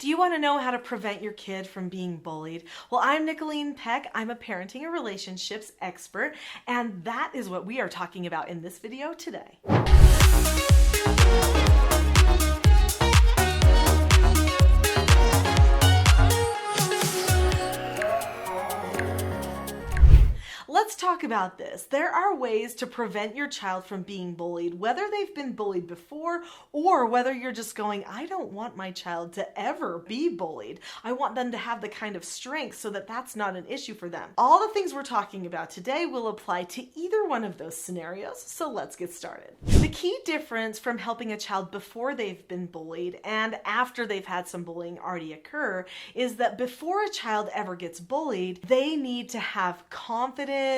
Do you want to know how to prevent your kid from being bullied? Well, I'm Nicholeen Peck. I'm a parenting and relationships expert, and that is what we are talking about in this video today. Let's talk about this. There are ways to prevent your child from being bullied, whether they've been bullied before or whether you're just going, I don't want my child to ever be bullied. I want them to have the kind of strength so that that's not an issue for them. All the things we're talking about today will apply to either one of those scenarios, so let's get started. The key difference from helping a child before they've been bullied and after they've had some bullying already occur is that before a child ever gets bullied, they need to have confidence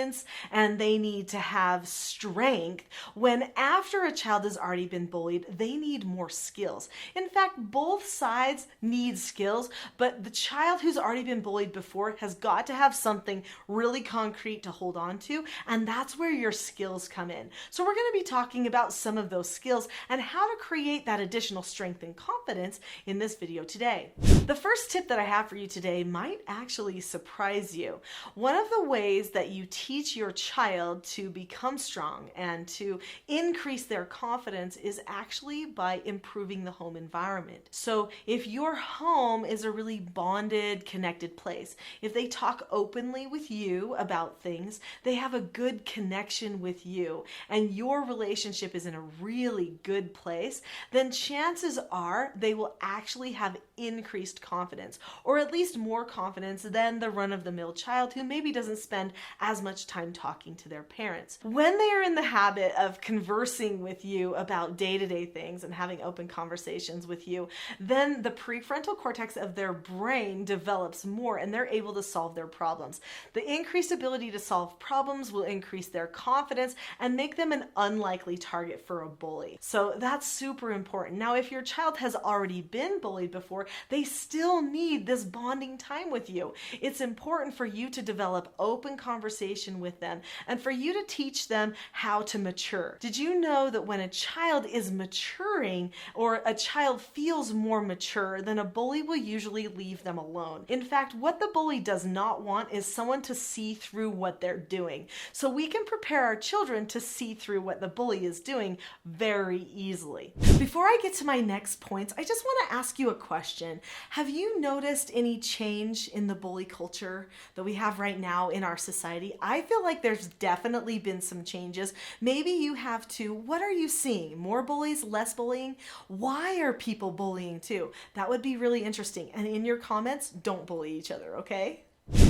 and they need to have strength, when after a child has already been bullied, they need more skills. In fact, both sides need skills, but the child who's already been bullied before has got to have something really concrete to hold on to, and that's where your skills come in. So we're going to be talking about some of those skills and how to create that additional strength and confidence in this video today. The first tip that I have for you today might actually surprise you. One of the ways that you teach your child to become strong and to increase their confidence is actually by improving the home environment. So if your home is a really bonded, connected place, if they talk openly with you about things, they have a good connection with you, and your relationship is in a really good place, then chances are they will actually have increased confidence, or at least more confidence than the run-of-the-mill child who maybe doesn't spend as much time talking to their parents. When they are in the habit of conversing with you about day-to-day things and having open conversations with you, then the prefrontal cortex of their brain develops more and they're able to solve their problems. The increased ability to solve problems will increase their confidence and make them an unlikely target for a bully. So that's super important. Now, if your child has already been bullied before, they still need this bonding time with you. It's important for you to develop open conversation with them and for you to teach them how to mature. Did you know that when a child is maturing or a child feels more mature, then a bully will usually leave them alone? In fact, what the bully does not want is someone to see through what they're doing. So we can prepare our children to see through what the bully is doing very easily. Before I get to my next points, I just want to ask you a question. Have you noticed any change in the bully culture that we have right now in our society? I feel like there's definitely been some changes. Maybe you have too. What are you seeing? More bullies, less bullying? Why are people bullying too? That would be really interesting. And in your comments, don't bully each other, okay?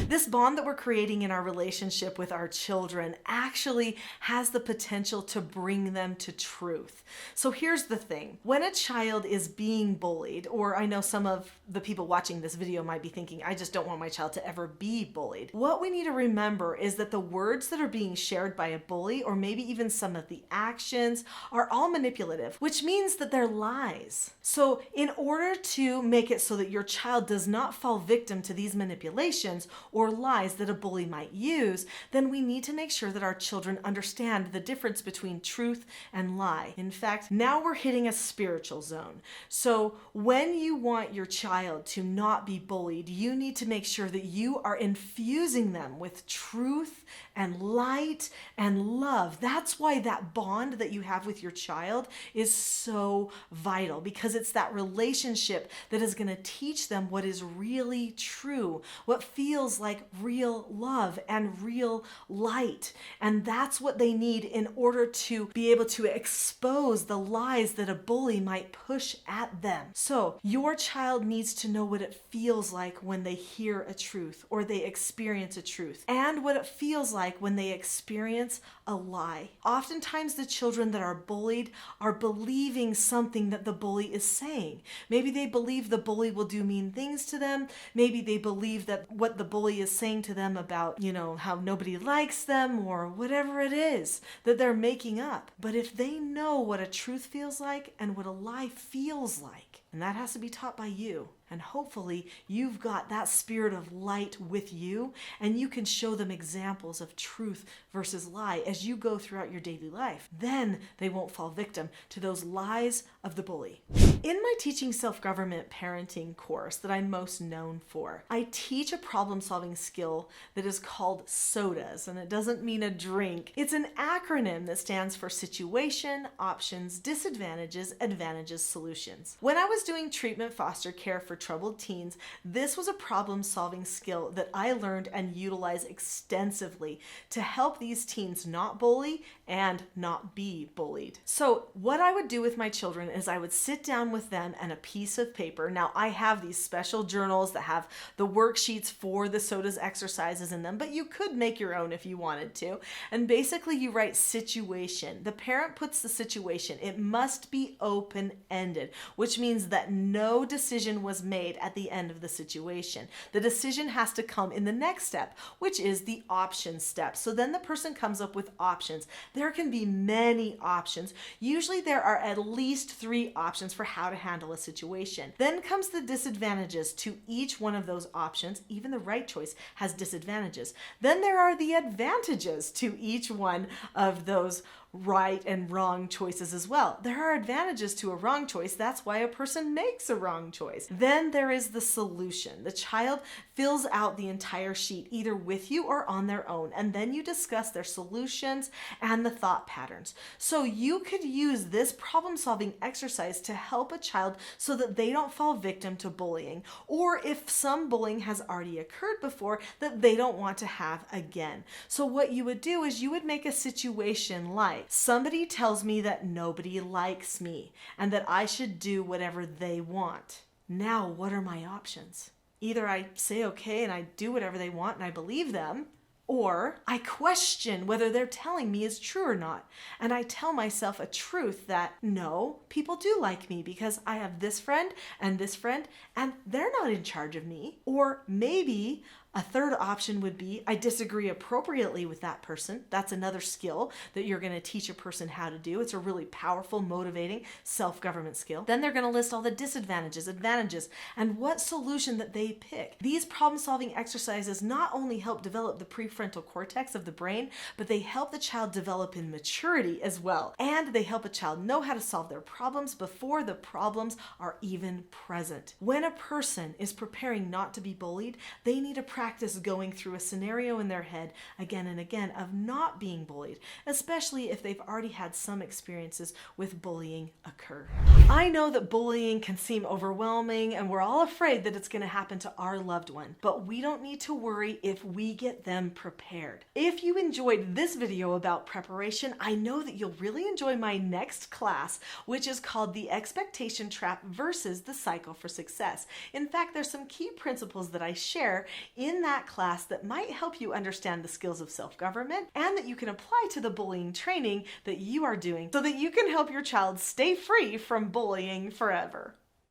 This bond that we're creating in our relationship with our children actually has the potential to bring them to truth. So here's the thing. When a child is being bullied, or I know some of the people watching this video might be thinking, I just don't want my child to ever be bullied. What we need to remember is that the words that are being shared by a bully, or maybe even some of the actions, are all manipulative, which means that they're lies. So in order to make it so that your child does not fall victim to these manipulations or lies that a bully might use, then we need to make sure that our children understand the difference between truth and lie. In fact, now we're hitting a spiritual zone. So when you want your child to not be bullied, you need to make sure that you are infusing them with truth and light and love. That's why that bond that you have with your child is so vital, because it's that relationship that is going to teach them what is really true, what feels like real love and real light. And that's what they need in order to be able to expose the lies that a bully might push at them. So your child needs to know what it feels like when they hear a truth or they experience a truth, and what it feels like when they experience a lie. Oftentimes the children that are bullied are believing something that the bully is saying. Maybe they believe the bully will do mean things to them. Maybe they believe that what the bully is saying to them about, how nobody likes them or whatever it is that they're making up. But if they know what a truth feels like and what a lie feels like, and that has to be taught by you, and hopefully you've got that spirit of light with you, and you can show them examples of truth versus lie as you go throughout your daily life. Then they won't fall victim to those lies of the bully. In my Teaching Self-Government Parenting course that I'm most known for, I teach a problem-solving skill that is called SODAS, and it doesn't mean a drink. It's an acronym that stands for Situation, Options, Disadvantages, Advantages, Solutions. When I was doing treatment foster care for troubled teens, this was a problem-solving skill that I learned and utilized extensively to help these teens not bully and not be bullied. So what I would do with my children is I would sit down with them and a piece of paper. Now I have these special journals that have the worksheets for the SODAS exercises in them, but you could make your own if you wanted to. And basically you write situation. The parent puts the situation. It must be open-ended, which means that no decision was made at the end of the situation. The decision has to come in the next step, which is the option step. So then the person comes up with options. There can be many options. Usually there are at least 3 options for how to handle a situation. Then comes the disadvantages to each one of those options. Even the right choice has disadvantages. Then there are the advantages to each one of those right and wrong choices as well. There are advantages to a wrong choice. That's why a person makes a wrong choice. Then there is the solution. The child fills out the entire sheet either with you or on their own, and then you discuss their solutions and the thought patterns. So you could use this problem-solving exercise to help a child so that they don't fall victim to bullying, or if some bullying has already occurred before that they don't want to have again. So what you would do is you would make a situation like, somebody tells me that nobody likes me and that I should do whatever they want. Now, what are my options? Either I say okay and I do whatever they want and I believe them, or I question whether they're telling me is true or not. And I tell myself a truth that no, people do like me because I have this friend and they're not in charge of me. Or maybe a third option would be I disagree appropriately with that person. That's another skill that you're going to teach a person how to do. It's a really powerful, motivating self-government skill. Then they're going to list all the disadvantages, advantages, and what solution that they pick. These problem-solving exercises not only help develop the prefrontal cortex of the brain, but they help the child develop in maturity as well. And they help a child know how to solve their problems before the problems are even present. When a person is preparing not to be bullied, they need to practice going through a scenario in their head again and again of not being bullied, especially if they've already had some experiences with bullying occur. I know that bullying can seem overwhelming and we're all afraid that it's going to happen to our loved one, but we don't need to worry if we get them prepared. If you enjoyed this video about preparation, I know that you'll really enjoy my next class, which is called The Expectation Trap versus the Cycle for Success. In fact, there's some key principles that I share in that class that might help you understand the skills of self-government and that you can apply to the bullying training that you are doing so that you can help your child stay free from bullying forever.